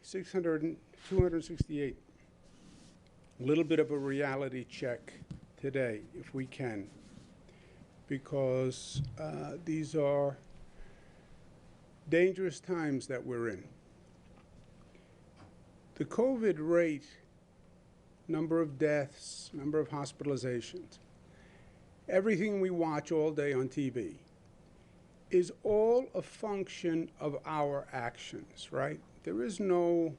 268. A little bit of a reality check today, if we can, because these are dangerous times that we're in. The COVID rate, number of deaths, number of hospitalizations, everything we watch all day on TV is all a function of our actions, right? There is no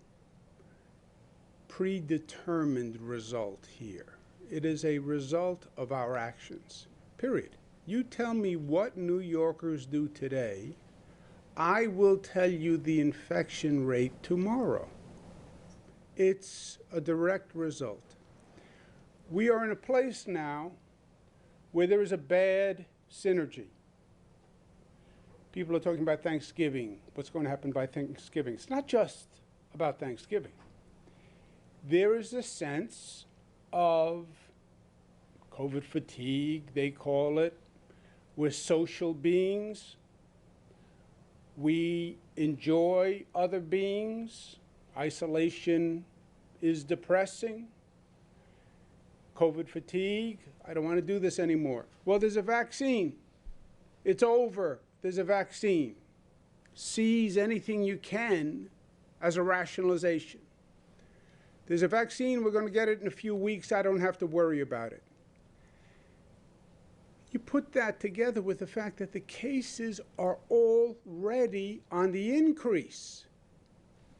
predetermined result here. It is a result of our actions, period. You tell me what New Yorkers do today, I will tell you the infection rate tomorrow. It's a direct result. We are in a place now where there is a bad synergy. People are talking about Thanksgiving, what's going to happen by Thanksgiving. It's not just about Thanksgiving. There is a sense of COVID fatigue, they call it. We're social beings. We enjoy other beings. Isolation is depressing. COVID fatigue, I don't want to do this anymore. Well, there's a vaccine. It's over. There's a vaccine. Seize anything you can as a rationalization. There's a vaccine, we're going to get it in a few weeks, I don't have to worry about it. You put that together with the fact that the cases are already on the increase.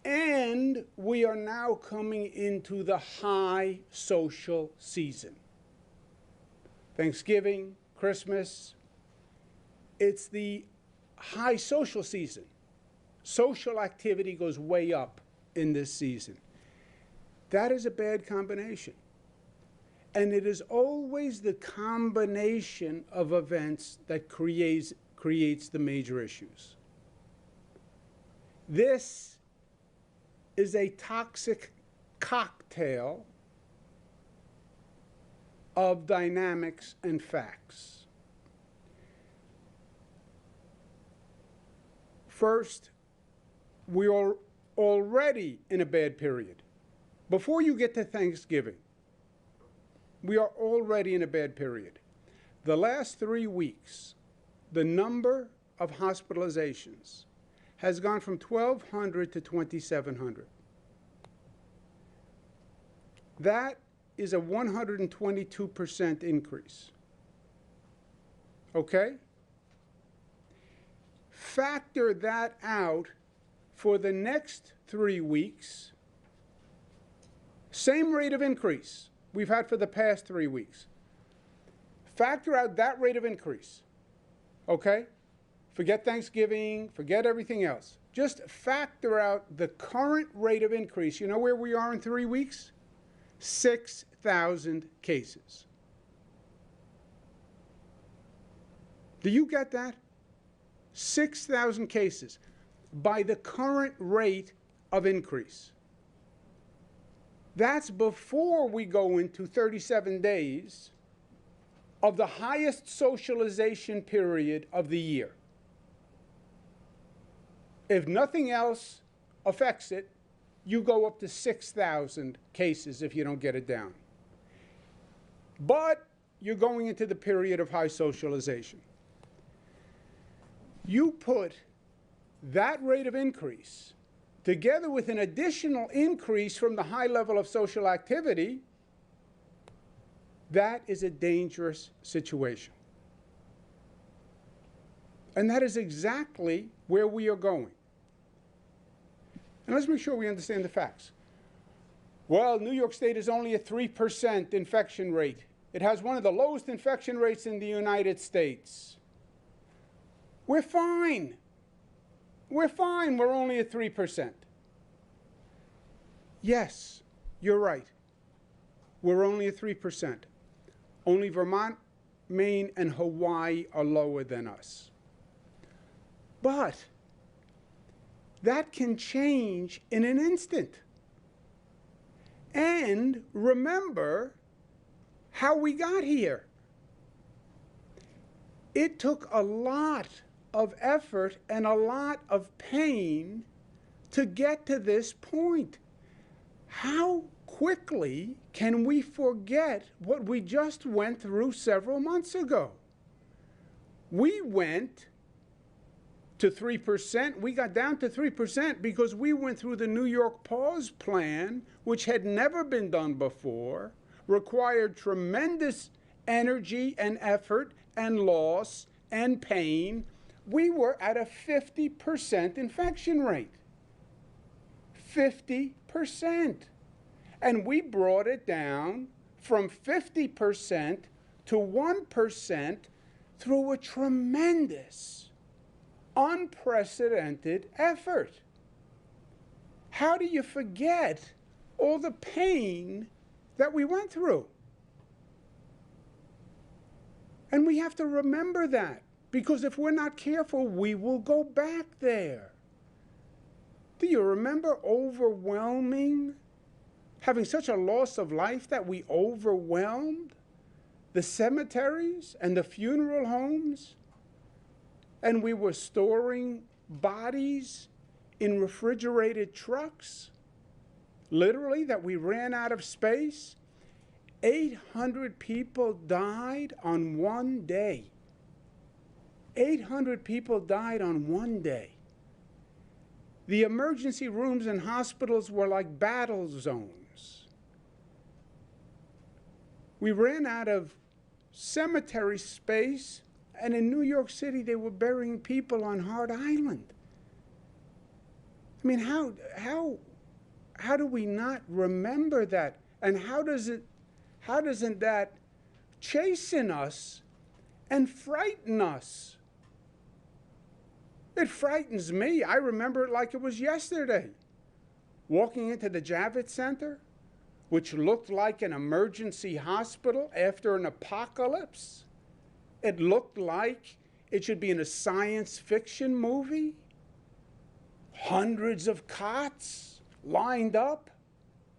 And we are now coming into the high social season. Thanksgiving, Christmas, it's the high social season. Social activity goes way up in this season. That is a bad combination. And it is always the combination of events that creates the major issues. This is a toxic cocktail of dynamics and facts. First, we are already in a bad period. Before you get to Thanksgiving, we are already in a bad period. The last 3 weeks, the number of hospitalizations has gone from 1,200 to 2,700. That is a 122% increase. Okay? Factor that out for the next 3 weeks, same rate of increase we've had for the past 3 weeks. Factor out that rate of increase, okay? Forget Thanksgiving, forget everything else. Just factor out the current rate of increase. You know where we are in 3 weeks? 6,000 cases. Do you get that? 6,000 cases by the current rate of increase. That's before we go into 37 days of the highest socialization period of the year. If nothing else affects it, you go up to 6,000 cases if you don't get it down. But you're going into the period of high socialization. You put that rate of increase together with an additional increase from the high level of social activity, that is a dangerous situation. And that is exactly where we are going. And let's make sure we understand the facts. Well, New York State is only a 3% infection rate. It has one of the lowest infection rates in the United States. We're fine. We're fine. We're only at 3%. Yes, you're right. We're only at 3%. Only Vermont, Maine, and Hawaii are lower than us. But that can change in an instant. And remember how we got here. It took a lot of effort and a lot of pain to get to this point. How quickly can we forget what we just went through several months ago? We went to 3%. We got down to 3% because we went through the New York Pause Plan, which had never been done before, required tremendous energy and effort and loss and pain. We were at a 50% infection rate. 50%. And we brought it down from 50% to 1% through a tremendous, unprecedented effort. How do you forget all the pain that we went through? And we have to remember that, because if we're not careful, we will go back there. Do you remember having such a loss of life that we overwhelmed the cemeteries and the funeral homes? And we were storing bodies in refrigerated trucks, literally, that we ran out of space. 800 people died on one day. 800 people died on one day. The emergency rooms and hospitals were like battle zones. We ran out of cemetery space, and in New York City, they were burying people on Hart Island. I mean, how do we not remember that? And how doesn't that chasten us and frighten us? It frightens me. I remember it like it was yesterday. Walking into the Javits Center, which looked like an emergency hospital after an apocalypse. It looked like it should be in a science fiction movie. Hundreds of cots lined up,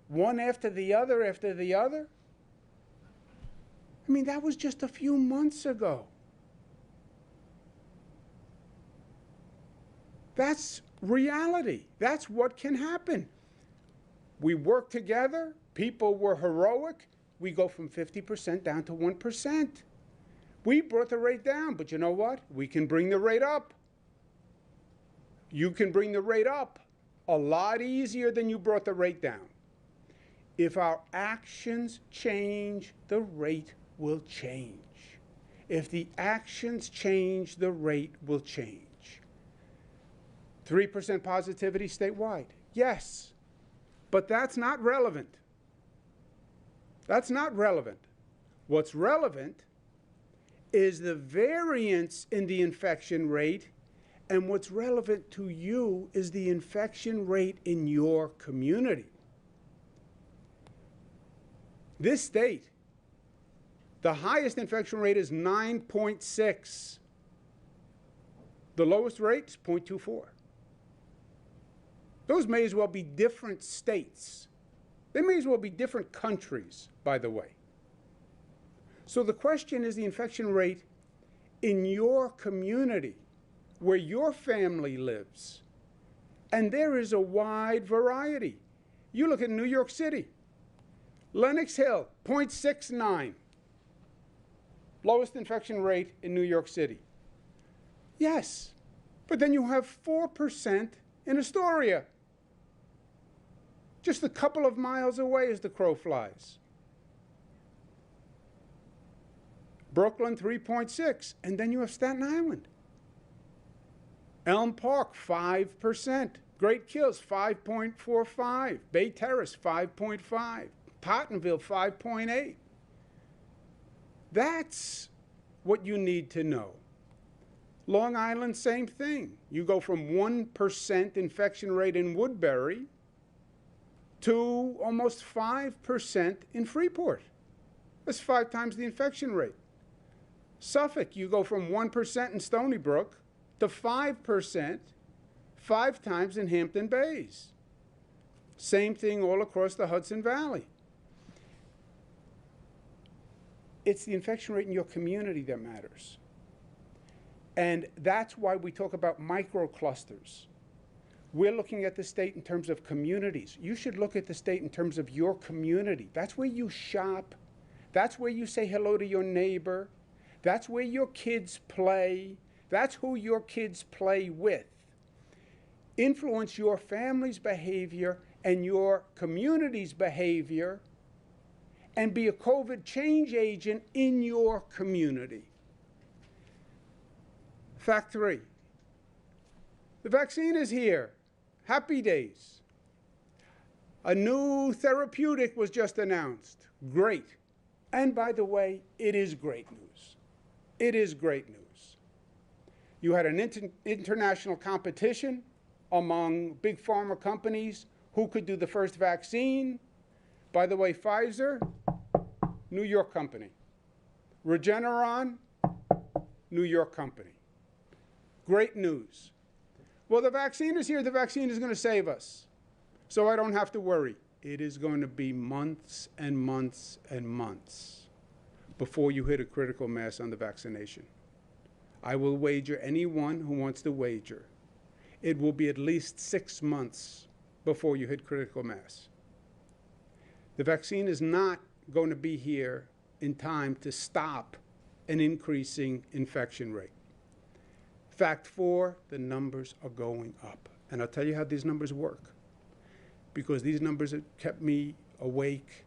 one after the other after the other. I mean, that was just a few months ago. That's reality. That's what can happen. We work together. People were heroic. We go from 50% down to 1%. We brought the rate down, but you know what? We can bring the rate up. You can bring the rate up a lot easier than you brought the rate down. If our actions change, the rate will change. If the actions change, the rate will change. 3% positivity statewide, yes, but that's not relevant. That's not relevant. What's relevant is the variance in the infection rate, and what's relevant to you is the infection rate in your community. This state, the highest infection rate is 9.6. The lowest rate is 0.24. Those may as well be different states. They may as well be different countries, by the way. So the question is the infection rate in your community, where your family lives. And there is a wide variety. You look at New York City. Lenox Hill, 0.69. Lowest infection rate in New York City. Yes, but then you have 4% in Astoria. Just a couple of miles away as the crow flies. Brooklyn, 3.6. And then you have Staten Island. Elm Park, 5%. Great Kills, 5.45. Bay Terrace, 5.5. Pottenville, 5.8. That's what you need to know. Long Island, same thing. You go from 1% infection rate in Woodbury to almost 5% in Freeport. That's 5 times the infection rate. Suffolk, you go from 1% in Stony Brook to 5%, 5 times in Hampton Bays. Same thing all across the Hudson Valley. It's the infection rate in your community that matters. And that's why we talk about microclusters. We're looking at the state in terms of communities. You should look at the state in terms of your community. That's where you shop. That's where you say hello to your neighbor. That's where your kids play. That's who your kids play with. Influence your family's behavior and your community's behavior, and be a COVID change agent in your community. Fact 3. The vaccine is here. Happy days. A new therapeutic was just announced. Great. And by the way, it is great news. It is great news. You had an international competition among big pharma companies who could do the first vaccine. By the way, Pfizer, New York company. Regeneron, New York company. Great news. Well, the vaccine is here. The vaccine is going to save us. So I don't have to worry. It is going to be months and months and months before you hit a critical mass on the vaccination. I will wager anyone who wants to wager. It will be at least 6 months before you hit critical mass. The vaccine is not going to be here in time to stop an increasing infection rate. Fact 4, the numbers are going up. And I'll tell you how these numbers work, because these numbers have kept me awake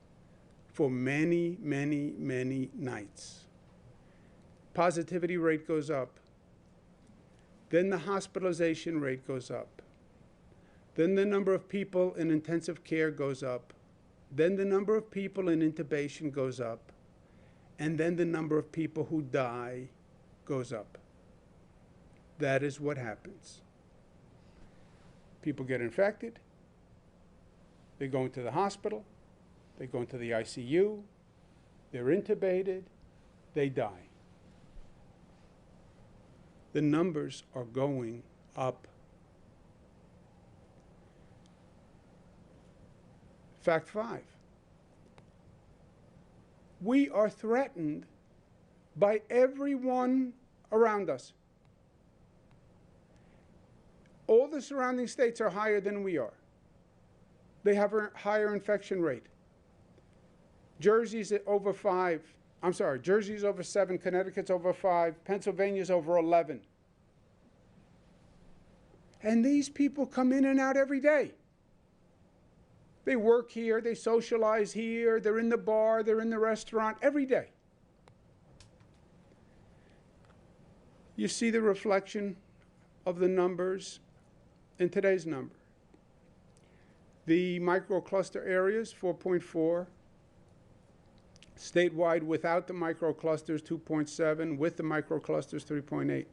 for many, many, many nights. Positivity rate goes up. Then the hospitalization rate goes up. Then the number of people in intensive care goes up. Then the number of people in intubation goes up. And then the number of people who die goes up. That is what happens. People get infected. They go into the hospital. They go into the ICU. They're intubated. They die. The numbers are going up. Fact 5. We are threatened by everyone around us. All the surrounding states are higher than we are. They have a higher infection rate. Jersey's at over 5. I'm sorry, Jersey's over 7, Connecticut's over 5, Pennsylvania's over 11. And these people come in and out every day. They work here, they socialize here, they're in the bar, they're in the restaurant every day. You see the reflection of the numbers in today's number. The microcluster areas, 4.4. Statewide without the microclusters, 2.7. With the microclusters, 3.8.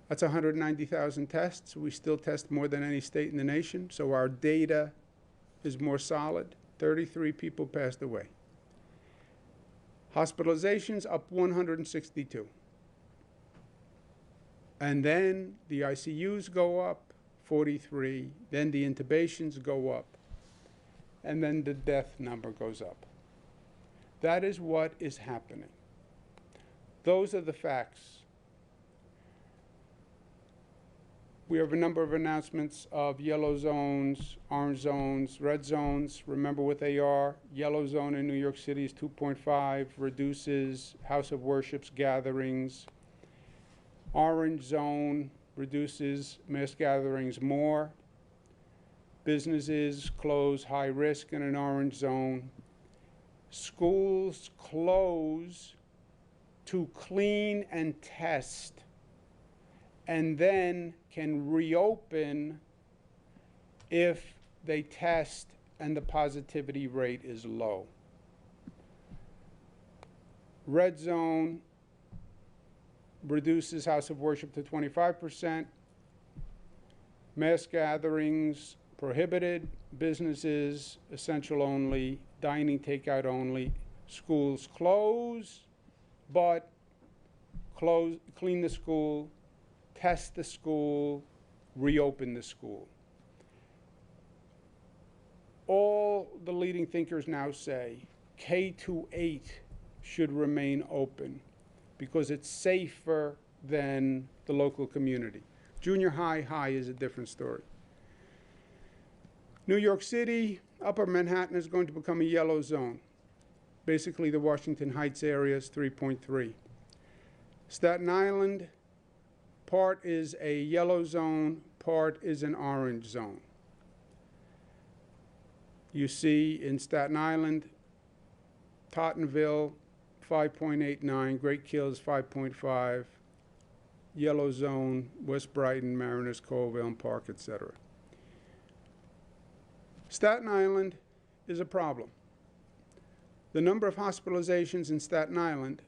That's 190,000 tests. We still test more than any state in the nation, so our data is more solid. 33 people passed away. Hospitalizations up 162. And then the ICUs go up, 43. Then the intubations go up. And then the death number goes up. That is what is happening. Those are the facts. We have a number of announcements of yellow zones, orange zones, red zones. Remember what they are. Yellow zone in New York City is 2.5, reduces house of worships, gatherings. Orange zone reduces mass gatherings more. Businesses close, high risk in an orange zone. Schools close to clean and test, and then can reopen if they test and the positivity rate is low. Red zone reduces house of worship to 25%. Mass gatherings prohibited. Businesses essential only. Dining takeout only. Schools close, but clean the school, test the school, reopen the school. All the leading thinkers now say K-8 should remain open because it's safer than the local community. Junior high is a different story. New York City, Upper Manhattan is going to become a yellow zone. Basically, the Washington Heights area is 3.3. Staten Island, part is a yellow zone, part is an orange zone. You see in Staten Island, Tottenville, 5.89, Great Kills, 5.5, yellow zone, West Brighton, Mariners Cove, Elm Park, etc. Staten Island is a problem. The number of hospitalizations in Staten Island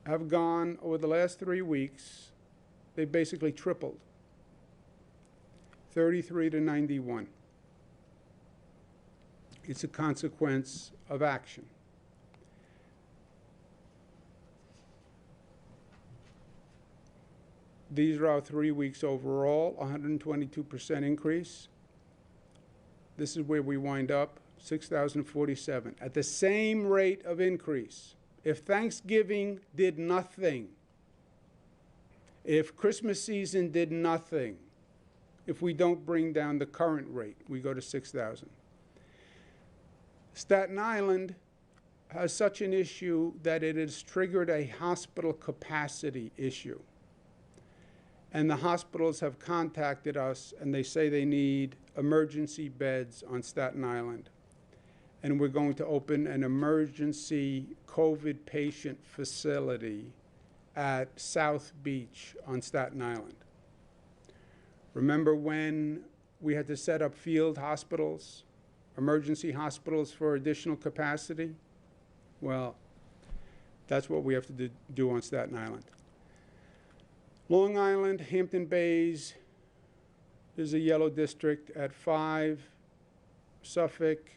have gone, over the last 3 weeks, they've basically tripled, 33 to 91. It's a consequence of action. These are our 3 weeks overall, 122% increase. This is where we wind up, 6,047. At the same rate of increase, if Thanksgiving did nothing, if Christmas season did nothing, if we don't bring down the current rate, we go to 6,000. Staten Island has such an issue that it has triggered a hospital capacity issue. And the hospitals have contacted us, and they say they need emergency beds on Staten Island. And we're going to open an emergency COVID patient facility at South Beach on Staten Island. Remember when we had to set up field hospitals, emergency hospitals for additional capacity? Well, that's what we have to do on Staten Island. Long Island, Hampton Bays is a yellow district at 5. Suffolk,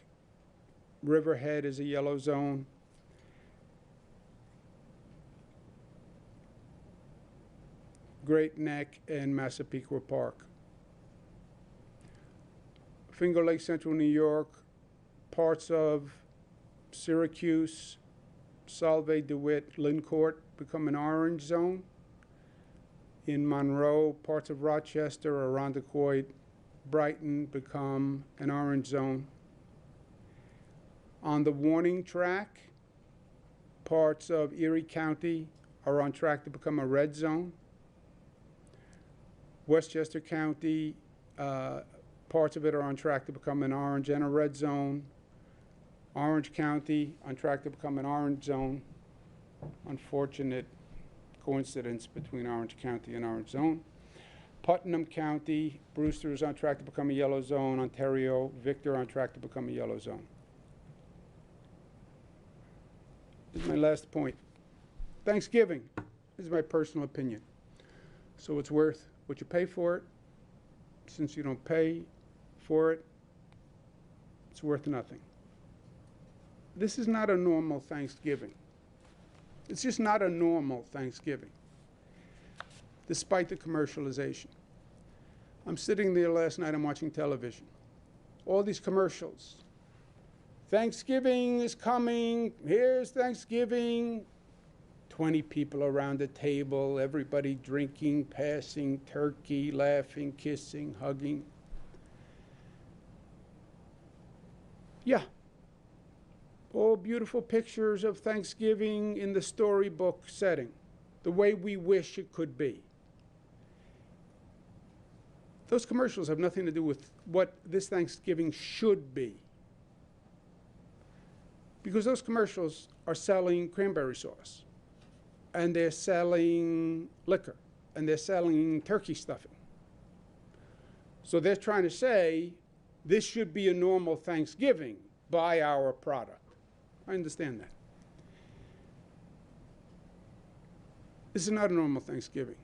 Riverhead is a yellow zone. Great Neck and Massapequa Park. Finger Lake, Central New York, parts of Syracuse, Solvay, DeWitt, Lincourt become an orange zone. In Monroe, parts of Rochester, Irondequoit, Brighton become an orange zone. On the warning track, parts of Erie County are on track to become a red zone. Westchester County, parts of it are on track to become an orange and a red zone. Orange County on track to become an orange zone. Unfortunate coincidence between Orange County and orange zone. Putnam County, Brewster is on track to become a yellow zone. Ontario, Victor on track to become a yellow zone. This is my last point. Thanksgiving, this is my personal opinion. So it's worth what you pay for it. Since you don't pay for it, it's worth nothing. This is not a normal Thanksgiving. It's just not a normal Thanksgiving, despite the commercialization. I'm sitting there last night, I'm watching television. All these commercials. Thanksgiving is coming, here's Thanksgiving. 20 people around the table, everybody drinking, passing turkey, laughing, kissing, hugging. Yeah. All beautiful pictures of Thanksgiving in the storybook setting, the way we wish it could be. Those commercials have nothing to do with what this Thanksgiving should be. Because those commercials are selling cranberry sauce, and they're selling liquor, and they're selling turkey stuffing. So they're trying to say, this should be a normal Thanksgiving, buy our product. I understand that. This is not a normal Thanksgiving.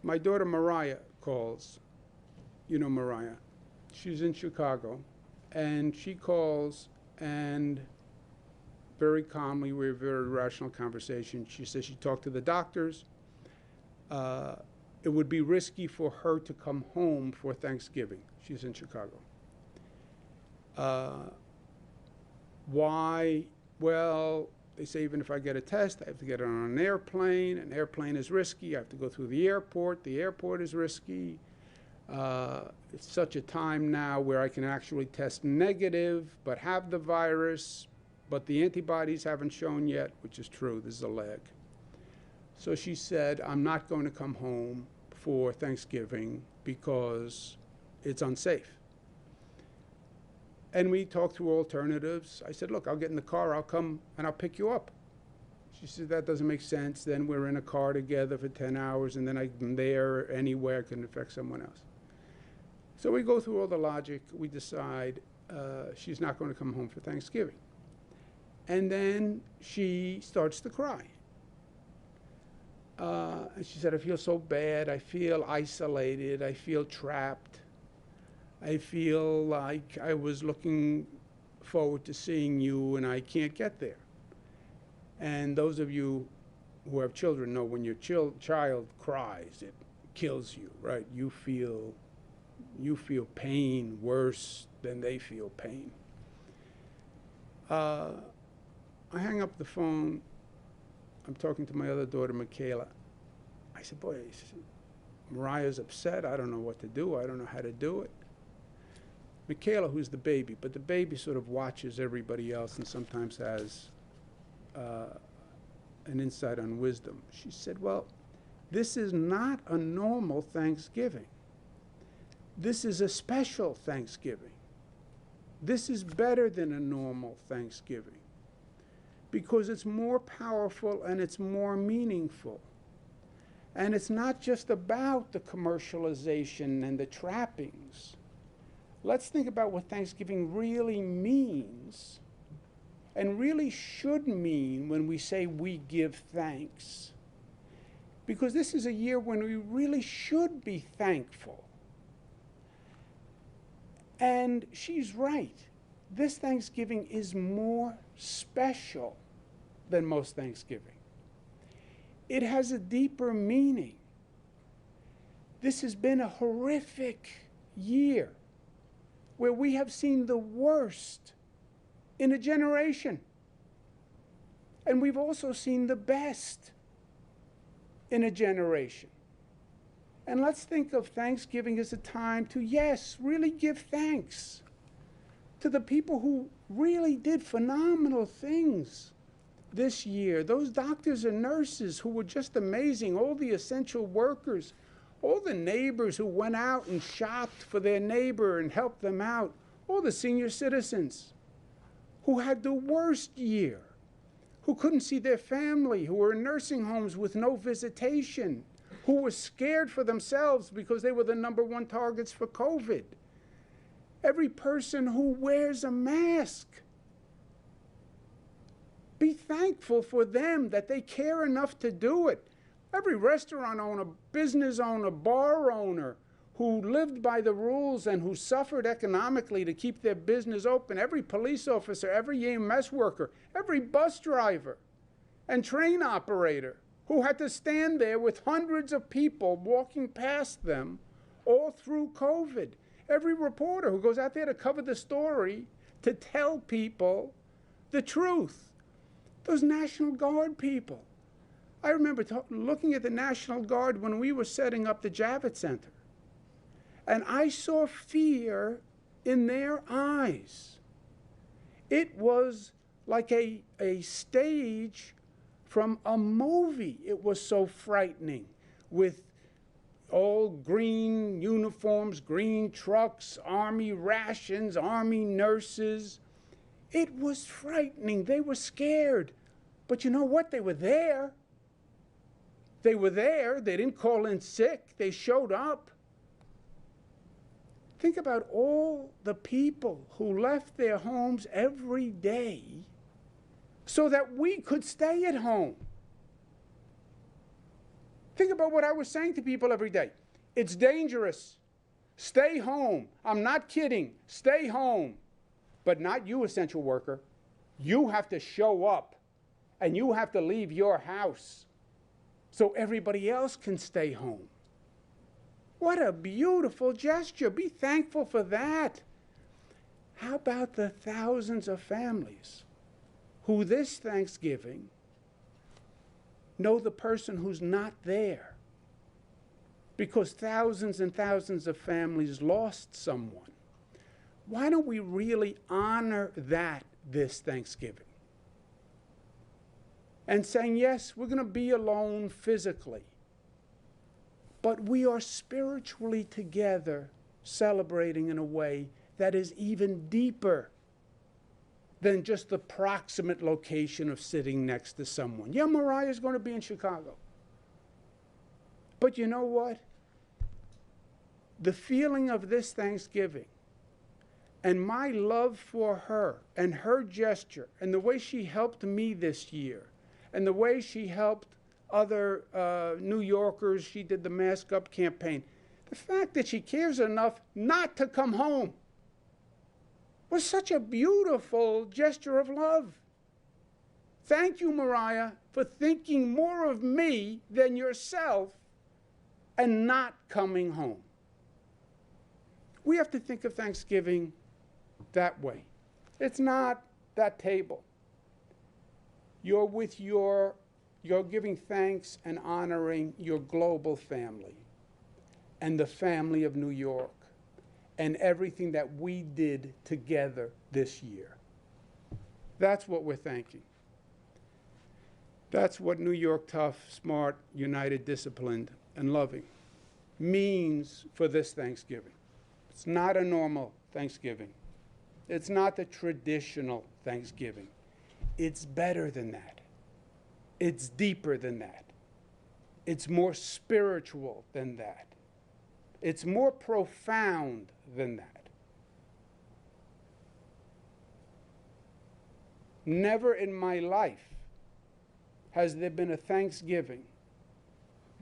My daughter Mariah calls. You know Mariah. She's in Chicago. And she calls, and very calmly, we have a very rational conversation. She says she talked to the doctors. It would be risky for her to come home for Thanksgiving. She's in Chicago. Why? Well, they say even if I get a test, I have to get it on an airplane. An airplane is risky. I have to go through the airport. The airport is risky. It's such a time now where I can actually test negative, but have the virus, but the antibodies haven't shown yet, which is true. This is a lag. So she said, I'm not going to come home for Thanksgiving because it's unsafe. And we talked through alternatives. I said, look, I'll get in the car, I'll come and I'll pick you up. She said, that doesn't make sense. Then we're in a car together for 10 hours, and then I'm there anywhere, it can affect someone else. So we go through all the logic. We decide she's not going to come home for Thanksgiving. And then she starts to cry. And she said, I feel so bad. I feel isolated. I feel trapped. I feel like I was looking forward to seeing you, and I can't get there. And those of you who have children know when your child cries, it kills you, right? You feel pain worse than they feel pain. I hang up the phone. I'm talking to my other daughter, Michaela. I said, boy, Mariah's upset. I don't know what to do. I don't know how to do it. Michaela, who's the baby, but the baby sort of watches everybody else and sometimes has an insight on wisdom. She said, well, this is not a normal Thanksgiving. This is a special Thanksgiving. This is better than a normal Thanksgiving because it's more powerful and it's more meaningful. And it's not just about the commercialization and the trappings. Let's think about what Thanksgiving really means and really should mean when we say we give thanks. Because this is a year when we really should be thankful. And she's right. This Thanksgiving is more special than most Thanksgiving. It has a deeper meaning. This has been a horrific year where we have seen the worst in a generation. And we've also seen the best in a generation. And let's think of Thanksgiving as a time to, yes, really give thanks to the people who really did phenomenal things this year. Those doctors and nurses who were just amazing, all the essential workers, all the neighbors who went out and shopped for their neighbor and helped them out, all the senior citizens who had the worst year, who couldn't see their family, who were in nursing homes with no visitation, who were scared for themselves because they were the #1 targets for COVID. Every person who wears a mask. Be thankful for them that they care enough to do it. Every restaurant owner, business owner, bar owner who lived by the rules and who suffered economically to keep their business open, every police officer, every EMS worker, every bus driver and train operator who had to stand there with hundreds of people walking past them all through COVID. Every reporter who goes out there to cover the story, to tell people the truth. Those National Guard people. I remember looking at the National Guard when we were setting up the Javits Center. And I saw fear in their eyes. It was like a stage from a movie. It was so frightening, with all green uniforms, green trucks, Army rations, Army nurses. It was frightening. They were scared. But you know what? They were there. They were there. They didn't call in sick. They showed up. Think about all the people who left their homes every day so that we could stay at home. Think about what I was saying to people every day. It's dangerous. Stay home. I'm not kidding. Stay home. But not you, essential worker. You have to show up, and you have to leave your house so everybody else can stay home. What a beautiful gesture. Be thankful for that. How about the thousands of families who this Thanksgiving know the person who's not there? because thousands and thousands of families lost someone. Why don't we really honor that this Thanksgiving? And saying, yes, we're going to be alone physically, but we are spiritually together, celebrating in a way that is even deeper than just the proximate location of sitting next to someone. Yeah, Mariah's going to be in Chicago. But you know what? The feeling of this Thanksgiving and my love for her and her gesture and the way she helped me this year and the way she helped other New Yorkers, she did the Mask Up campaign. The fact that she cares enough not to come home was such a beautiful gesture of love. Thank you, Mariah, for thinking more of me than yourself and not coming home. We have to think of Thanksgiving that way. It's not that table. You're giving thanks and honoring your global family and the family of New York and everything that we did together this year. That's what we're thanking. That's what New York tough, smart, united, disciplined, and loving means for this Thanksgiving. It's not a normal Thanksgiving. It's not the traditional Thanksgiving. It's better than that. It's deeper than that. It's more spiritual than that. It's more profound than that. Never in my life has there been a Thanksgiving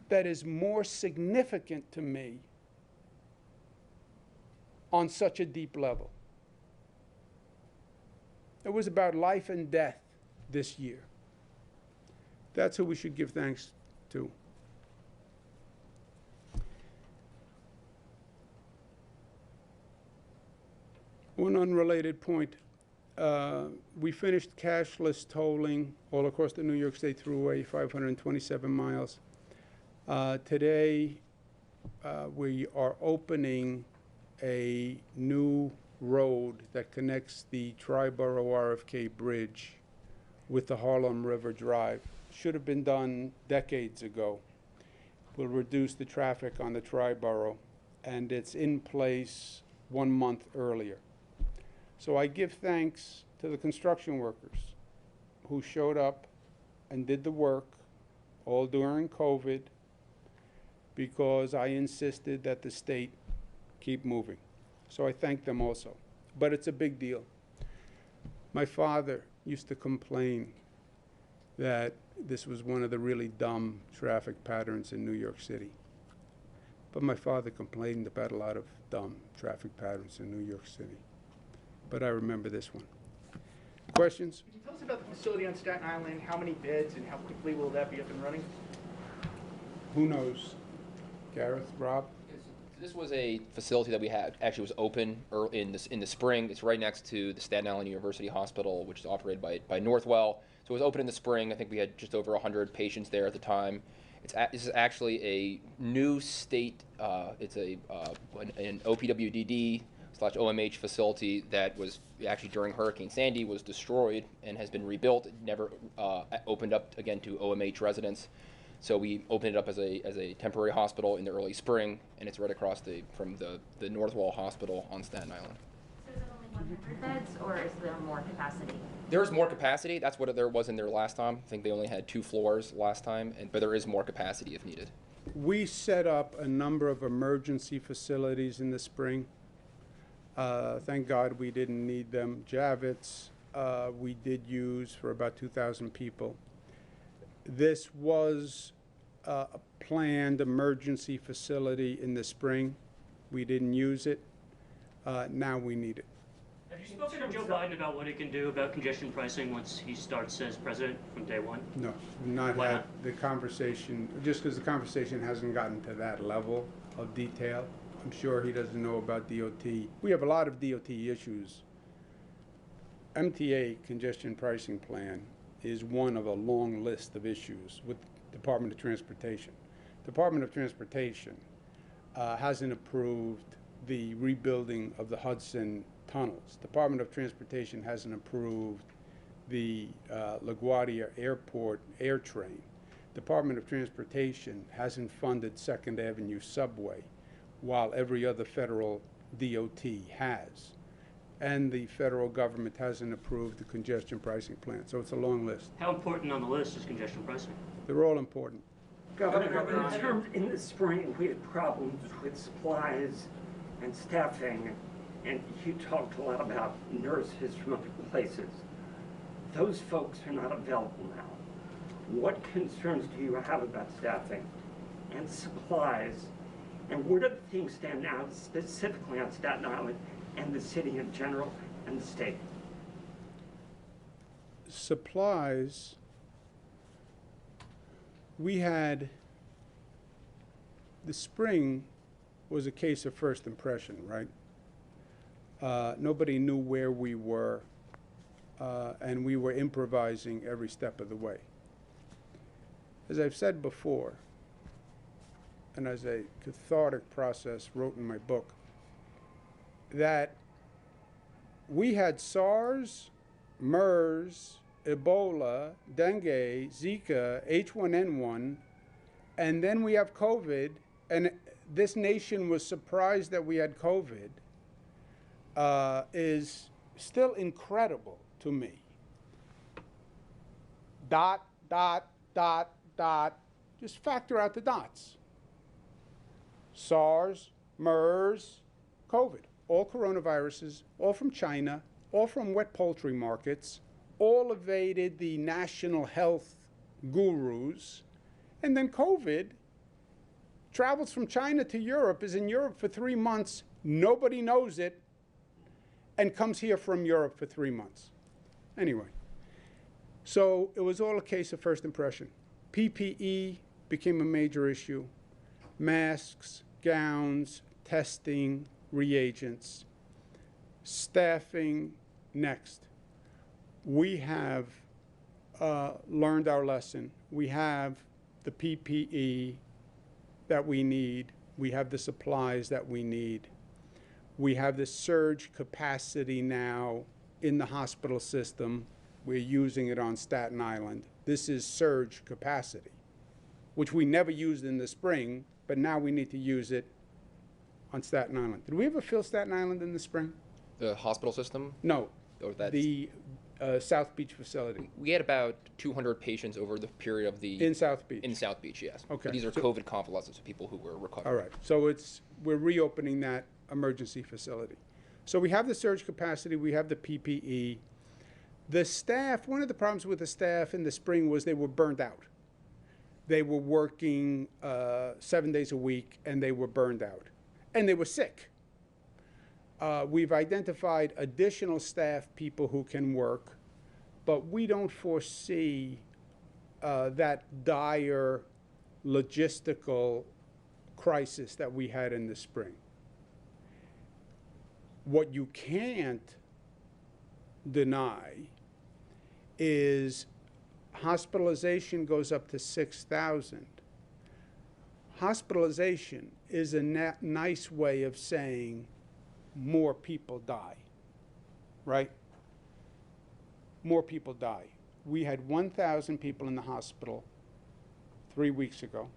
that is more significant to me on such a deep level. It was about life and death this year. That's who we should give thanks to. One unrelated point. We finished cashless tolling all across the New York State Thruway, 527 miles. Today, we are opening a new road that connects the Triborough RFK Bridge with the Harlem River Drive. Should have been done decades ago. Will reduce the traffic on the Triborough, and it's in place 1 month earlier. So I give thanks to the construction workers who showed up and did the work all during COVID, because I insisted that the state keep moving. So I thank them also. But it's a big deal. My father used to complain that this was one of the really dumb traffic patterns in New York City. But my father complained about a lot of dumb traffic patterns in New York City. But I remember this one. Questions? Can you tell us about the facility on Staten Island? How many beds and how quickly will that be up and running? Who knows? Gareth, Rob? This was a facility that we had actually was open in the spring. It's right next to the Staten Island University Hospital, which is operated by Northwell. So it was open in the spring. I think we had just over 100 patients there at the time. This is actually a new state. It's an OPWDD/OMH facility that was actually during Hurricane Sandy was destroyed and has been rebuilt. It never opened up again to OMH residents. So we opened it up as a temporary hospital in the early spring, and it's right across from the Northwell Hospital on Staten Island. So is it only 100 beds, or is there more capacity? There's more capacity. That's what there was in there last time. I think they only had 2 floors last time, but there is more capacity if needed. We set up a number of emergency facilities in the spring. Thank God we didn't need them. Javits, we did use for about 2,000 people. This was a planned emergency facility in the spring. We didn't use it. Now we need it. Have you spoken to Joe Biden about what he can do about congestion pricing once he starts as president from day one? No, we've not had the conversation, just because the conversation hasn't gotten to that level of detail. I'm sure he doesn't know about DOT. We have a lot of DOT issues. MTA, congestion pricing plan, is one of a long list of issues with Department of Transportation. Department of Transportation hasn't approved the rebuilding of the Hudson tunnels. Department of Transportation hasn't approved the LaGuardia Airport air train. Department of Transportation hasn't funded Second Avenue subway, while every other federal DOT has. And the federal government hasn't approved the congestion pricing plan. So it's a long list. How important on the list is congestion pricing? They're all important. Governor, in the spring, we had problems with supplies and staffing, and you talked a lot about nurses from other places. Those folks are not available now. What concerns do you have about staffing and supplies, and where do things stand now, specifically on Staten Island and the city in general and the state? Supplies, we had, the spring was a case of first impression, right? Nobody knew where we were, and we were improvising every step of the way. As I've said before, and as a cathartic process wrote in my book, that we had SARS, MERS, Ebola, dengue, Zika, H1N1, and then we have COVID, and this nation was surprised that we had COVID, is still incredible to me. Dot, dot, dot, dot, just factor out the dots. SARS, MERS, COVID, all coronaviruses, all from China, all from wet poultry markets, all evaded the national health gurus, and then COVID travels from China to Europe, is in Europe for 3 months, nobody knows it, and comes here from Europe for 3 months. Anyway, so it was all a case of first impression. PPE became a major issue. Masks, gowns, testing, reagents, staffing, next. We have learned our lesson. We have the PPE that we need. We have the supplies that we need. We have the surge capacity now in the hospital system. We're using it on Staten Island. This is surge capacity, which we never used in the spring, but now we need to use it on Staten Island. Did we ever fill Staten Island in the spring? The hospital system? No, Or that's, the South Beach facility. we had about 200 patients over the period of the... In South Beach? In South Beach, yes. Okay. But these are So- COVID convalescents, so people who were recovering. All right, so we're reopening that emergency facility. So we have the surge capacity, we have the PPE. The staff, one of the problems with the staff in the spring was they were burned out. They were working 7 days a week, and they were burned out. And they were sick. We've identified additional staff people who can work, but we don't foresee that dire logistical crisis that we had in the spring. What you can't deny is hospitalization goes up to 6,000. Hospitalization is a nice way of saying more people die, right? More people die. We had 1,000 people in the hospital 3 weeks ago.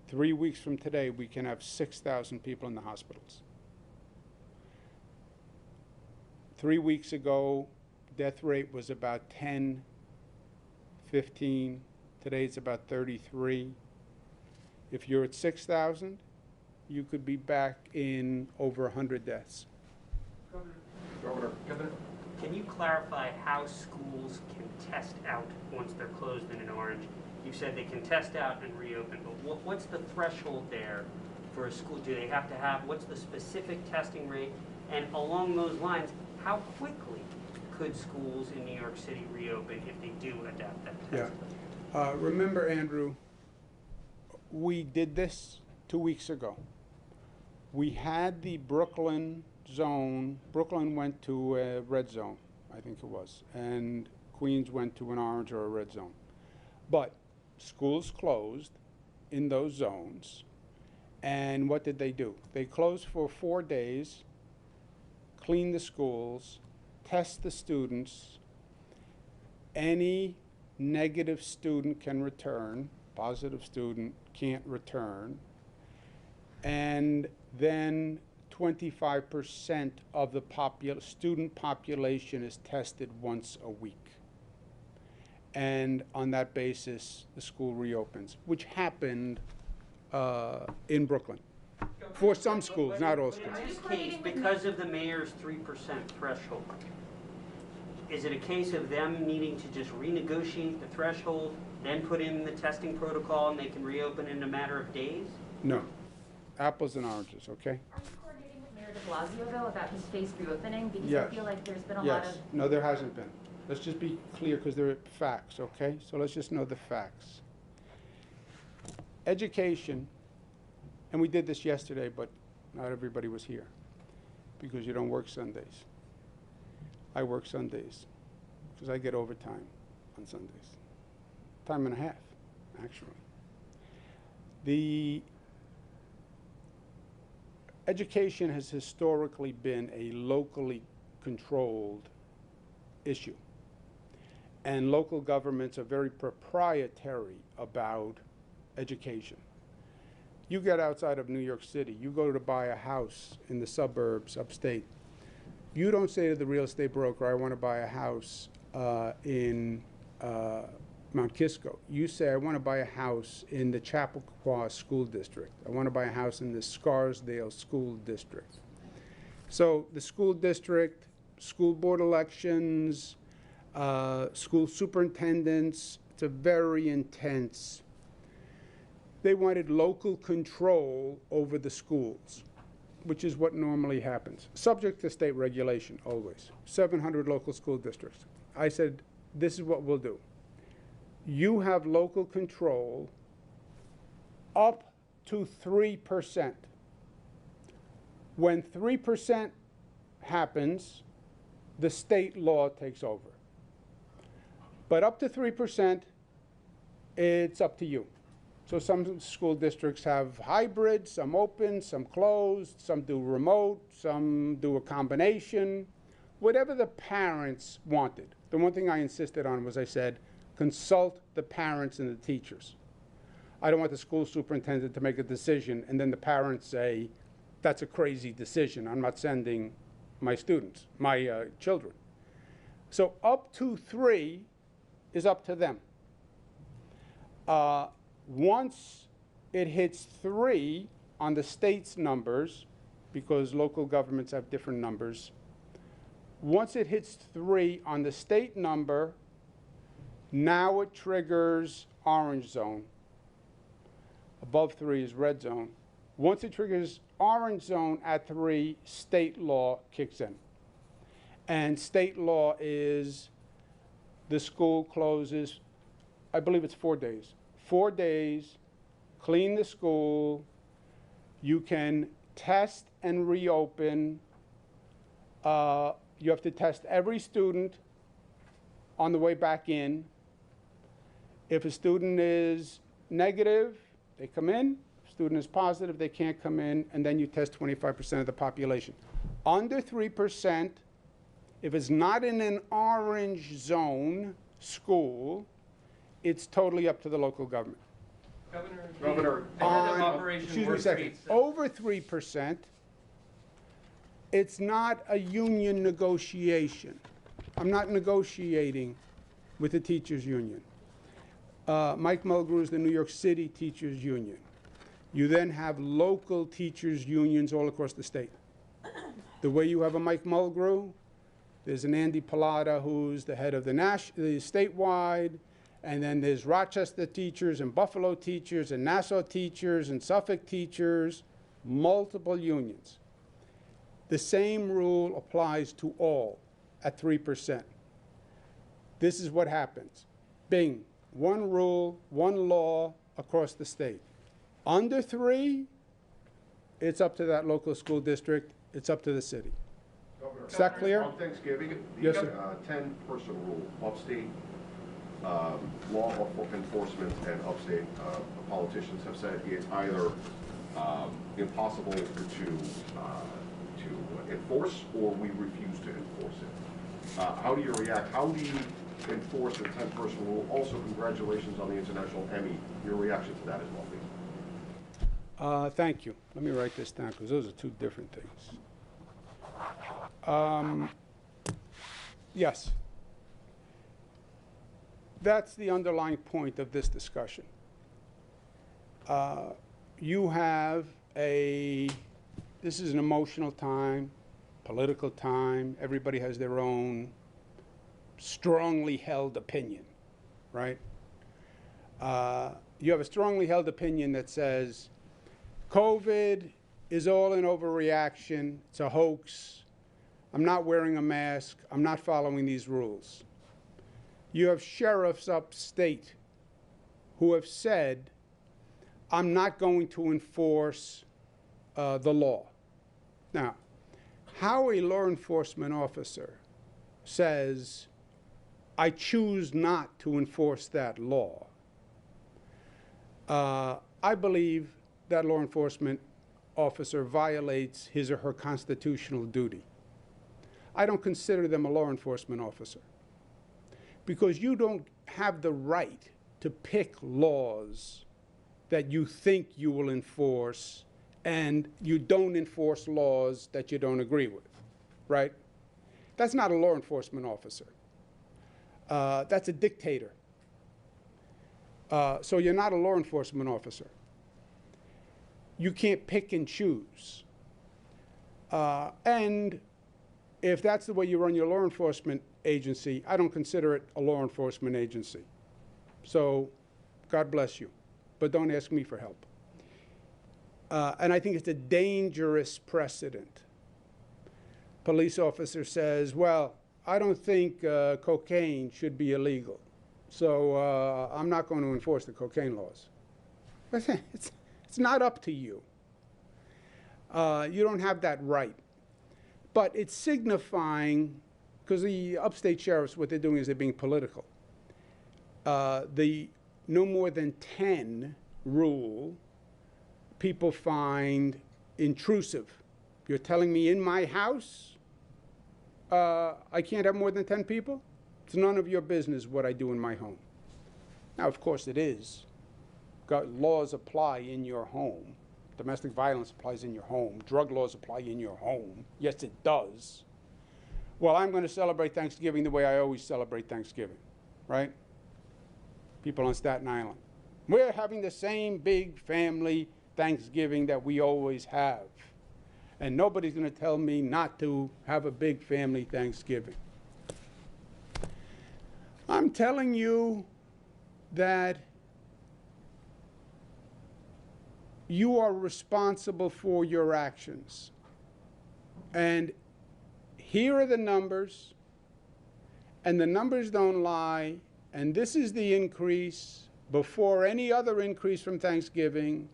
3 weeks from today, we can have 6,000 people in the hospitals. 3 weeks ago, death rate was about 10, 15. Today it's about 33. If you're at 6,000, you could be back in over 100 deaths. Governor, can you clarify how schools can test out once they're closed in an orange? You said they can test out and reopen, but what's the threshold there for a school? Do they have to have, what's the specific testing rate? And along those lines, how quickly could schools in New York City reopen if they do adapt that test? Yeah. Remember, Andrew, we did this 2 weeks ago. We had the Brooklyn zone. Brooklyn went to a red zone, I think it was, and Queens went to an orange or a red zone. But schools closed in those zones, And what did they do? They closed for 4 days, cleaned the schools, test the students. Any negative student can return, positive student can't return. And then 25% of the student population is tested once a week. And on that basis, the school reopens, which happened in Brooklyn. For some schools, not all schools. In this case, because of the mayor's 3% threshold, is it a case of them needing to just renegotiate the threshold, then put in the testing protocol, and they can reopen in a matter of days? No. Apples and oranges, okay? Are you coordinating with Mayor de Blasio, though, about his phased reopening? Because Yes. I feel like there's been a lot Yes. of... No, there hasn't been. Let's just be clear because there are facts, okay? So let's just know the facts. Education, and we did this yesterday, but not everybody was here because you don't work Sundays. I work Sundays because I get overtime on Sundays. Time and a half, actually. The education has historically been a locally controlled issue. And local governments are very proprietary about education. You get outside of New York City, you go to buy a house in the suburbs upstate. You don't say to the real estate broker, I want to buy a house in Mount Kisco. You say, I want to buy a house in the Chappaqua School District. I want to buy a house in the Scarsdale School District. So the school district, school board elections, school superintendents, it's a very intense. They wanted local control over the schools, which is what normally happens, subject to state regulation always. 700 local school districts. I said, this is what we'll do. You have local control up to 3%. When 3% happens, the state law takes over. But up to 3%, it's up to you. So some school districts have hybrid, some open, some closed, some do remote, some do a combination, whatever the parents wanted. The one thing I insisted on was I said, consult the parents and the teachers. I don't want the school superintendent to make a decision and then the parents say, that's a crazy decision. I'm not sending my students, my children. So up to 3 is up to them. Once it hits 3 on the state's numbers, because local governments have different numbers, once it hits 3 on the state number, now it triggers orange zone. Above 3 is red zone. Once it triggers orange zone at 3, state law kicks in. And state law is the school closes, I believe it's 4 days. 4 days, clean the school, you can test and reopen. You have to test every student on the way back in. If a student is negative, they come in. If a student is positive, they can't come in, and then you test 25% of the population. Under 3%, if it's not in an orange zone school, it's totally up to the local government. Governor, Excuse me a second. Over 3%, it's not a union negotiation. I'm not negotiating with the teachers union. Mike Mulgrew is the New York City Teachers Union. You then have local teachers unions all across the state. The way you have a Mike Mulgrew, there's an Andy Pallotta who's the head of the statewide, and then there's Rochester teachers and Buffalo teachers and Nassau teachers and Suffolk teachers, multiple unions. The same rule applies to all at 3%. This is what happens. Bing, one rule, one law across the state. Under 3, it's up to that local school district, it's up to the city. Governor, Is that clear? On Thanksgiving, Yes, the sir. 10-person rule, upstate law enforcement and upstate politicians have said it's either impossible to enforce, or we refuse to enforce it. How do you react? How do you enforce the 10-person rule? Also, congratulations on the International Emmy. Your reaction to that as well, please. Thank you. Let me write this down because those are two different things. Yes. That's the underlying point of this discussion. You have this is an emotional time, political time. Everybody has their own strongly held opinion, right? You have a strongly held opinion that says COVID is all an overreaction, it's a hoax, I'm not wearing a mask, I'm not following these rules. You have sheriffs upstate who have said, I'm not going to enforce the law. Now, how a law enforcement officer says, I choose not to enforce that law, I believe that law enforcement officer violates his or her constitutional duty. I don't consider them a law enforcement officer because you don't have the right to pick laws that you think you will enforce, and you don't enforce laws that you don't agree with, right? That's not a law enforcement officer. That's a dictator. So you're not a law enforcement officer. You can't pick and choose. And if that's the way you run your law enforcement agency, I don't consider it a law enforcement agency. So God bless you, but don't ask me for help. And I think it's a dangerous precedent. Police officer says, well, I don't think cocaine should be illegal, so I'm not going to enforce the cocaine laws. It's not up to you. You don't have that right. But it's signifying, because the upstate sheriffs, what they're doing is they're being political. The no more than 10 rule, people find intrusive. You're telling me in my house I can't have more than 10 people? It's none of your business what I do in my home. Now, of course it is. Laws apply in your home. Domestic violence applies in your home. Drug laws apply in your home. Yes, it does. Well, I'm going to celebrate Thanksgiving the way I always celebrate Thanksgiving, right? People on Staten Island. We're having the same big family Thanksgiving that we always have. And nobody's going to tell me not to have a big family Thanksgiving. I'm telling you that you are responsible for your actions. And here are the numbers, and the numbers don't lie, and this is the increase before any other increase from Thanksgiving.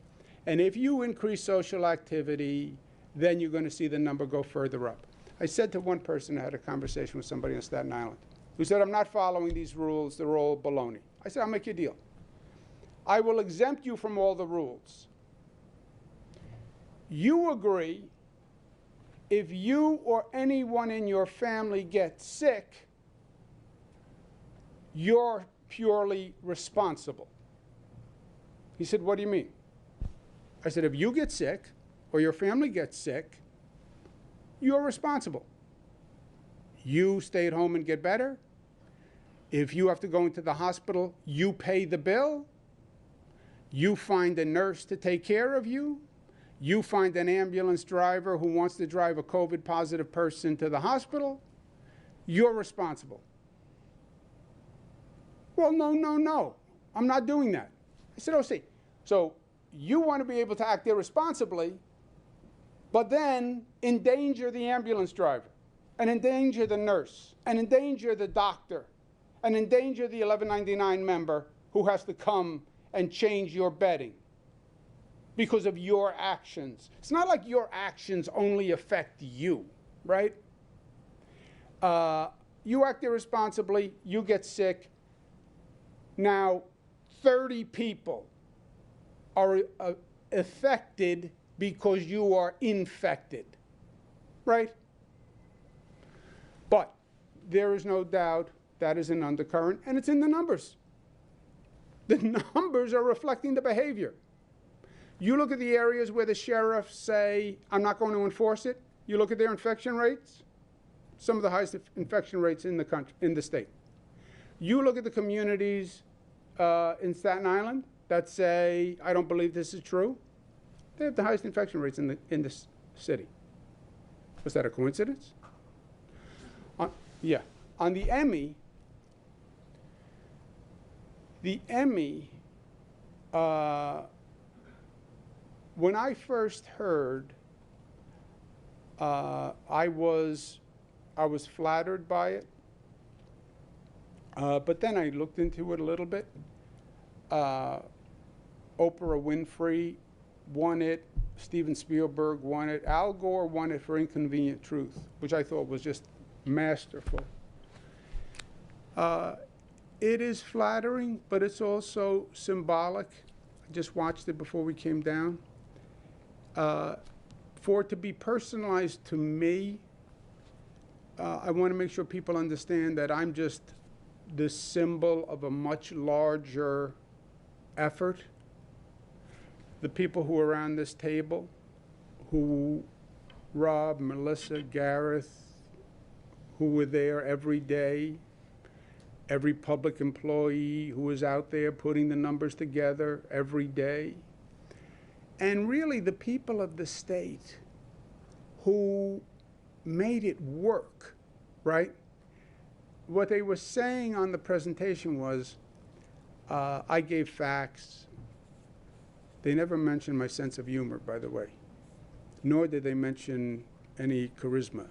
And if you increase social activity, then you're going to see the number go further up. I said to one person, I had a conversation with somebody on Staten Island, who said, I'm not following these rules, they're all baloney. I said, I'll make you a deal. I will exempt you from all the rules. You agree, if you or anyone in your family gets sick, you're purely responsible. He said, what do you mean? I said, if you get sick or your family gets sick, you're responsible. You stay at home and get better. If you have to go into the hospital, you pay the bill. You find a nurse to take care of you. You find an ambulance driver who wants to drive a COVID-positive person to the hospital. You're responsible. Well, no. I'm not doing that. I said, oh, see, so you want to be able to act irresponsibly, but then endanger the ambulance driver, and endanger the nurse, and endanger the doctor, and endanger the 1199 member who has to come and change your bedding because of your actions. It's not like your actions only affect you, right? You act irresponsibly, you get sick. Now, 30 people are affected because you are infected, right? But there is no doubt that is an undercurrent, and it's in the numbers. The numbers are reflecting the behavior. You look at the areas where the sheriffs say, I'm not going to enforce it. You look at their infection rates, some of the highest infection rates in the country, in the state. You look at the communities in Staten Island that say, I don't believe this is true. They have the highest infection rates in this city. Was that a coincidence? Yeah. On the Emmy, when I first heard, I was flattered by it, but then I looked into it a little bit. Oprah Winfrey won it. Steven Spielberg won it. Al Gore won it for Inconvenient Truth, which I thought was just masterful. It is flattering, but it's also symbolic. I just watched it before we came down. For it to be personalized to me, I want to make sure people understand that I'm just the symbol of a much larger effort. The people who are around this table, Rob, Melissa, Gareth, who were there every day, every public employee who was out there putting the numbers together every day, and really the people of the state who made it work, right? What they were saying on the presentation was, I gave facts. They never mentioned my sense of humor, by the way, nor did they mention any charisma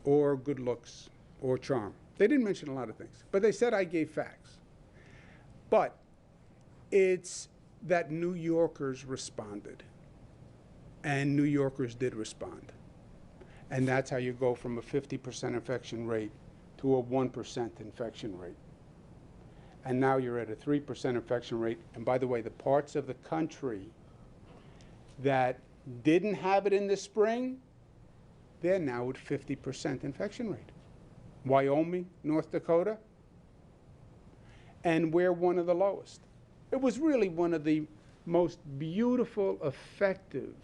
or good looks or charm. They didn't mention a lot of things, but they said I gave facts. But it's that New Yorkers responded, and New Yorkers did respond. And that's how you go from a 50% infection rate to a 1% infection rate. And now you're at a 3% infection rate. And by the way, the parts of the country that didn't have it in the spring, they're now at 50% infection rate. Wyoming, North Dakota, and we're one of the lowest. It was really one of the most beautiful, effective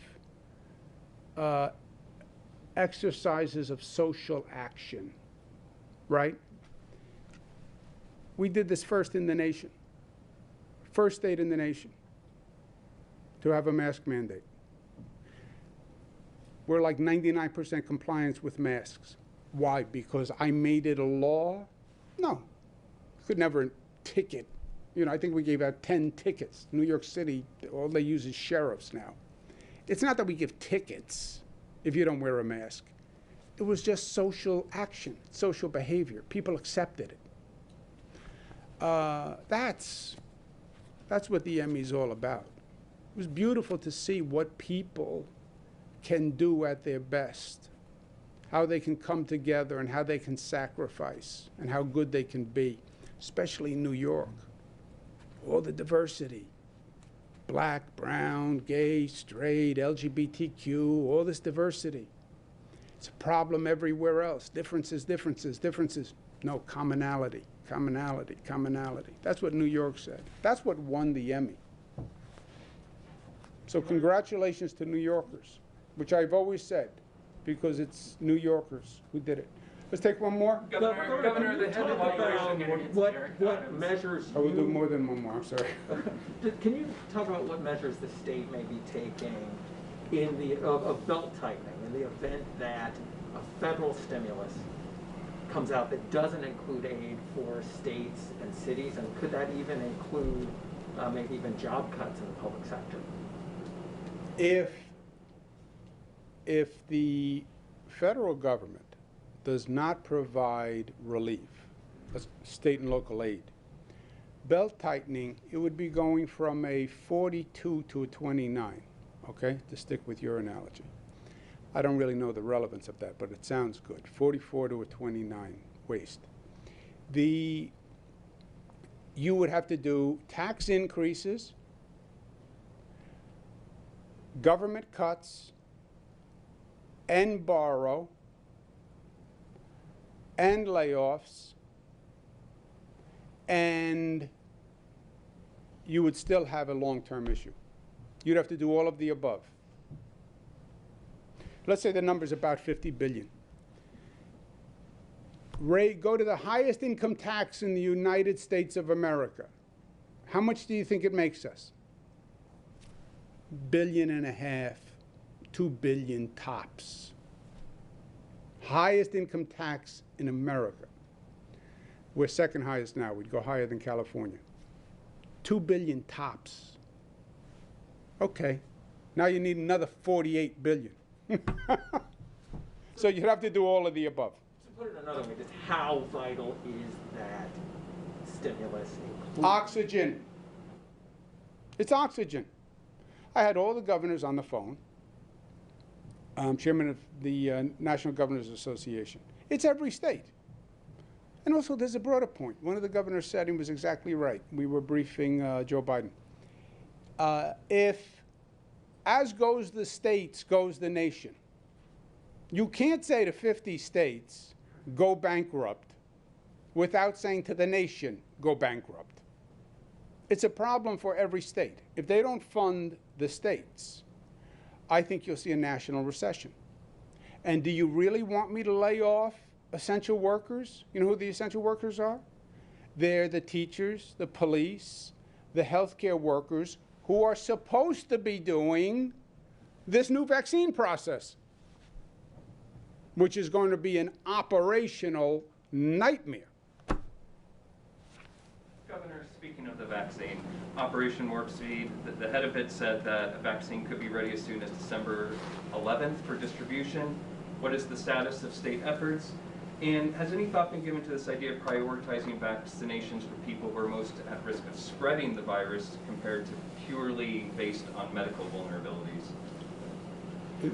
exercises of social action, right? We did this first in the nation, first state in the nation to have a mask mandate. We're like 99% compliance with masks. Why? Because I made it a law? No. Could never ticket. You know, I think we gave out 10 tickets. New York City, all they use is sheriffs now. It's not that we give tickets if you don't wear a mask. It was just social action, social behavior. People accepted it. That's what the Emmy's all about. It was beautiful to see what people can do at their best, how they can come together and how they can sacrifice and how good they can be, especially in New York. All the diversity, black, brown, gay, straight, LGBTQ, all this diversity. It's a problem everywhere else. Differences, differences, differences. No, commonality, commonality, commonality. That's what New York said. That's what won the Emmy. So congratulations to New Yorkers, which I've always said, because it's New Yorkers who did it. Let's take one more. Governor, the head of what measures I will do more than one more, I'm sorry. Can you talk about what measures the state may be taking in the of belt tightening in the event that a federal stimulus comes out that doesn't include aid for states and cities, and could that even include maybe even job cuts in the public sector? If the federal government does not provide relief, state and local aid, belt tightening, it would be going from a 42 to a 29, okay, to stick with your analogy. I don't really know the relevance of that, but it sounds good. 44 to a 29 waste. You would have to do tax increases, government cuts and borrow and layoffs, and you would still have a long-term issue. You'd have to do all of the above. Let's say the number's about 50 billion. Go to the highest income tax in the United States of America. How much do you think it makes us? $1.5 billion, 2 billion tops. Highest income tax in America. We're second highest now. We'd go higher than California. 2 billion tops. Okay. Now you need another 48 billion. So you'd have to do all of the above. To put it another way, just how vital is that stimulus? Oxygen. It's oxygen. I had all the governors on the phone. I'm chairman of the National Governors Association. It's every state. And also, there's a broader point. One of the governors said, he was exactly right. We were briefing Joe Biden. If as goes the states, goes the nation. You can't say to 50 states, go bankrupt, without saying to the nation, go bankrupt. It's a problem for every state. If they don't fund the states, I think you'll see a national recession. And do you really want me to lay off essential workers? You know who the essential workers are? They're the teachers, the police, the healthcare workers who are supposed to be doing this new vaccine process, which is going to be an operational nightmare. Governor, speaking of the vaccine, Operation Warp Speed, the head of it said that a vaccine could be ready as soon as December 11th for distribution. What is the status of state efforts? And has any thought been given to this idea of prioritizing vaccinations for people who are most at risk of spreading the virus compared to purely based on medical vulnerabilities?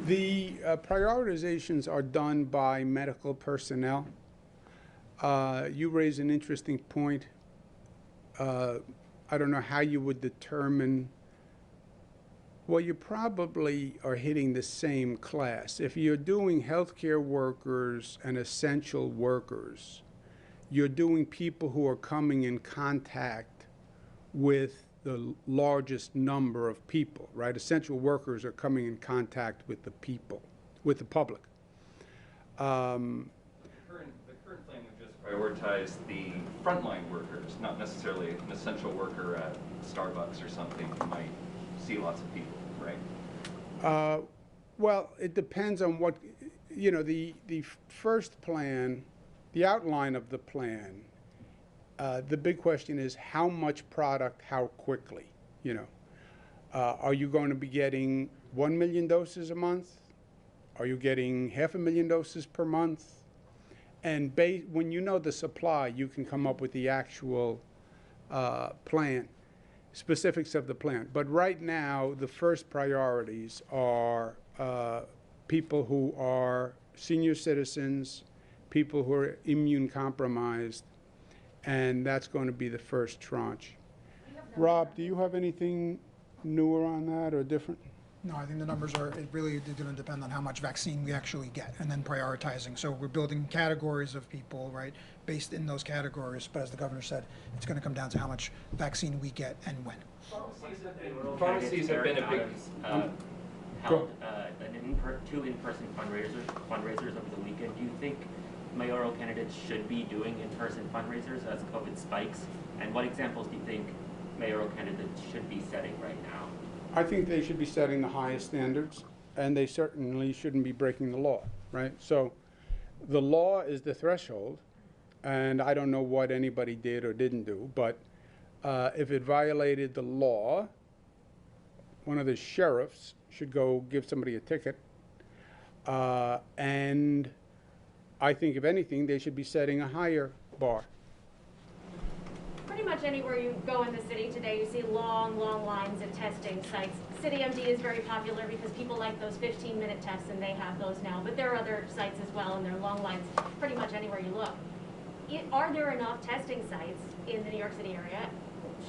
The prioritizations are done by medical personnel. You raise an interesting point. I don't know how you would determine. Well, you probably are hitting the same class. If you're doing healthcare workers and essential workers, you're doing people who are coming in contact with the largest number of people, right? Essential workers are coming in contact with the people, with the public. The current plan would just prioritize the frontline workers, not necessarily an essential worker at Starbucks or something who might see lots of people, right? Well, it depends on what, you know, the first plan, the outline of the plan, the big question is how much product, how quickly, you know. Are you going to be getting 1 million doses a month? Are you getting 500,000 doses per month? And when you know the supply, you can come up with the actual plan, specifics of the plan. But right now, the first priorities are people who are senior citizens, people who are immune compromised, and that's going to be the first tranche. Rob, do you have anything newer on that or different? No, I think the numbers are, it really is going to depend on how much vaccine we actually get and then prioritizing. So we're building categories of people, right, based in those categories. But as the governor said, it's going to come down to how much vaccine we get and when. Pharmacies have been a big... held two in-person fundraisers over the weekend. Do you think mayoral candidates should be doing in-person fundraisers as COVID spikes? And what examples do you think mayoral candidates should be setting right now? I think they should be setting the highest standards, and they certainly shouldn't be breaking the law, right? So the law is the threshold, and I don't know what anybody did or didn't do, but if it violated the law, one of the sheriffs should go give somebody a ticket, and I think, if anything, they should be setting a higher bar. Pretty much anywhere you go in the city today, you see long, long lines at testing sites. CityMD is very popular because people like those 15-minute tests, and they have those now. But there are other sites as well, and there are long lines pretty much anywhere you look. Are there enough testing sites in the New York City area?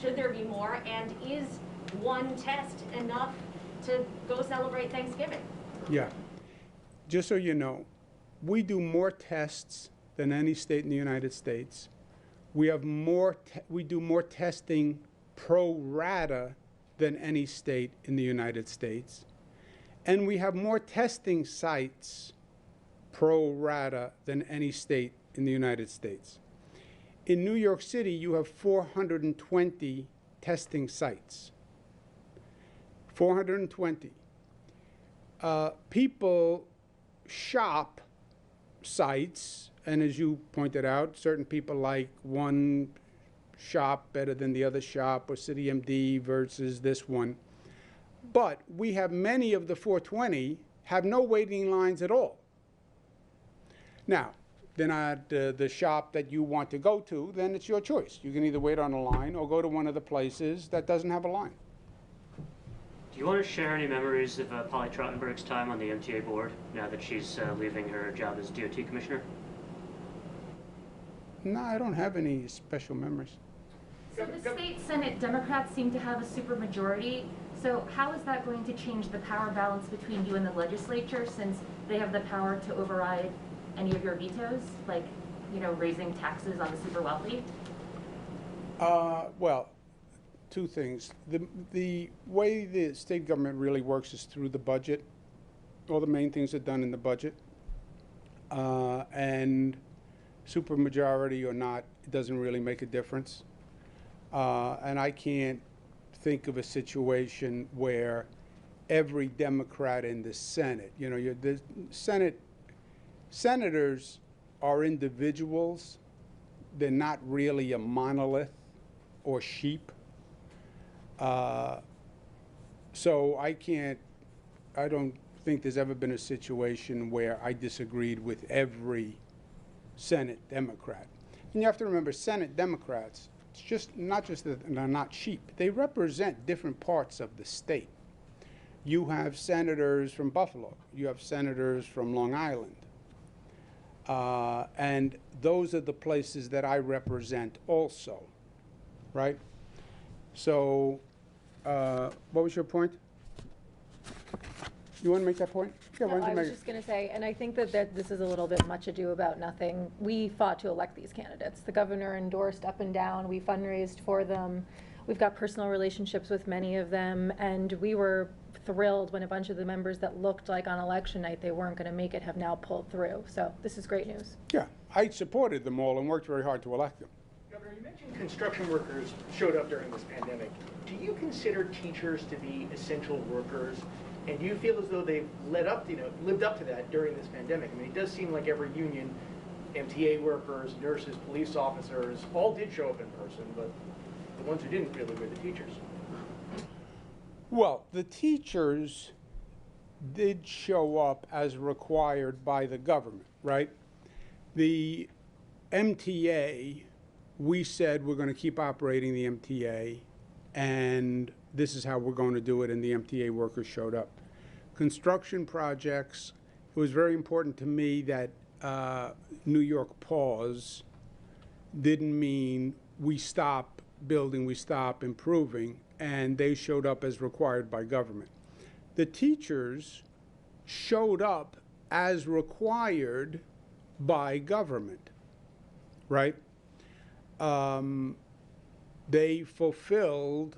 Should there be more? And is one test enough to go celebrate Thanksgiving. Yeah. Just so you know, we do more tests than any state in the United States. We have we do more testing pro rata than any state in the United States. And we have more testing sites pro rata than any state in the United States. In New York City, you have 420 testing sites. 420. People shop sites, and as you pointed out, certain people like one shop better than the other shop, or CityMD versus this one. But we have many of the 420 have no waiting lines at all. Now, they're not the shop that you want to go to, then it's your choice. You can either wait on a line or go to one of the places that doesn't have a line. Do you want to share any memories of Polly Trottenberg's time on the MTA board now that she's leaving her job as DOT commissioner? No, I don't have any special memories. So the state Senate Democrats seem to have a supermajority. So how is that going to change the power balance between you and the legislature, since they have the power to override any of your vetoes, like, you know, raising taxes on the super wealthy? Well, two things. The way the state government really works is through the budget. All the main things are done in the budget. And supermajority or not, it doesn't really make a difference. And I can't think of a situation where every Democrat in the Senate, you know, the senators are individuals. They're not really a monolith or sheep. So I don't think there's ever been a situation where I disagreed with every Senate Democrat. And you have to remember, Senate Democrats, it's just not just that they're not sheep. They represent different parts of the state. You have senators from Buffalo. You have senators from Long Island. And those are the places that I represent also, right? So, what was your point? You want to make that point? Yeah, why don't I you was make just going to say, and I think that this is a little bit much ado about nothing. We fought to elect these candidates. The governor endorsed up and down. We fundraised for them. We've got personal relationships with many of them, and we were thrilled when a bunch of the members that looked like on election night they weren't going to make it have now pulled through. So this is great news. Yeah, I supported them all and worked very hard to elect them. Governor, you mentioned construction workers showed up during this pandemic. Do you consider teachers to be essential workers? And do you feel as though they've lived up to that during this pandemic? I mean, it does seem like every union, MTA workers, nurses, police officers, all did show up in person, but the ones who didn't really were the teachers. Well, the teachers did show up as required by the government, right? The MTA, we said we're going to keep operating the MTA, and this is how we're going to do it, and the MTA workers showed up. Construction projects, it was very important to me that New York pause didn't mean we stop building, we stop improving, and they showed up as required by government. The teachers showed up as required by government, right? They fulfilled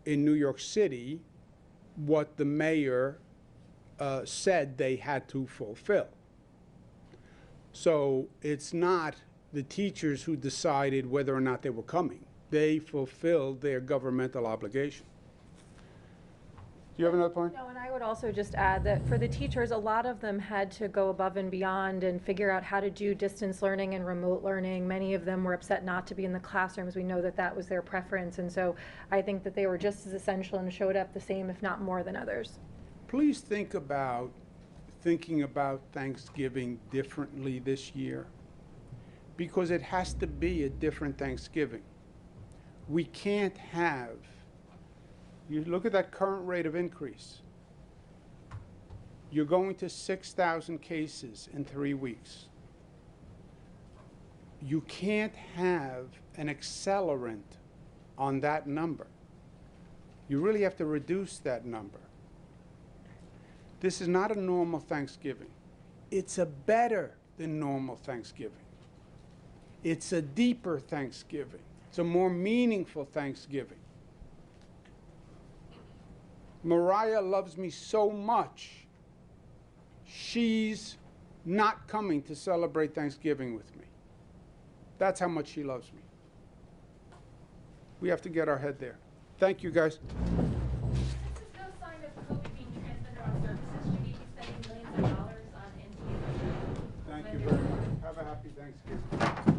in New York City what the mayor said they had to fulfill. So it's not the teachers who decided whether or not they were coming. They fulfilled their governmental obligation. Do you have another point? No, and I would also just add that for the teachers, a lot of them had to go above and beyond and figure out how to do distance learning and remote learning. Many of them were upset not to be in the classrooms. We know that that was their preference. And so I think that they were just as essential and showed up the same, if not more, than others. Please think about thinking about Thanksgiving differently this year, because it has to be a different Thanksgiving. We can't have, you look at that current rate of increase. You're going to 6,000 cases in 3 weeks. You can't have an accelerant on that number. You really have to reduce that number. This is not a normal Thanksgiving. It's a better than normal Thanksgiving. It's a deeper Thanksgiving. It's a more meaningful Thanksgiving. Mariah loves me so much, she's not coming to celebrate Thanksgiving with me. That's how much she loves me. We have to get our head there. Thank you, guys. This is no sign of COVID being transmitted on services. Should we be spending millions of dollars on NTA? Thank you very much. Have a happy Thanksgiving.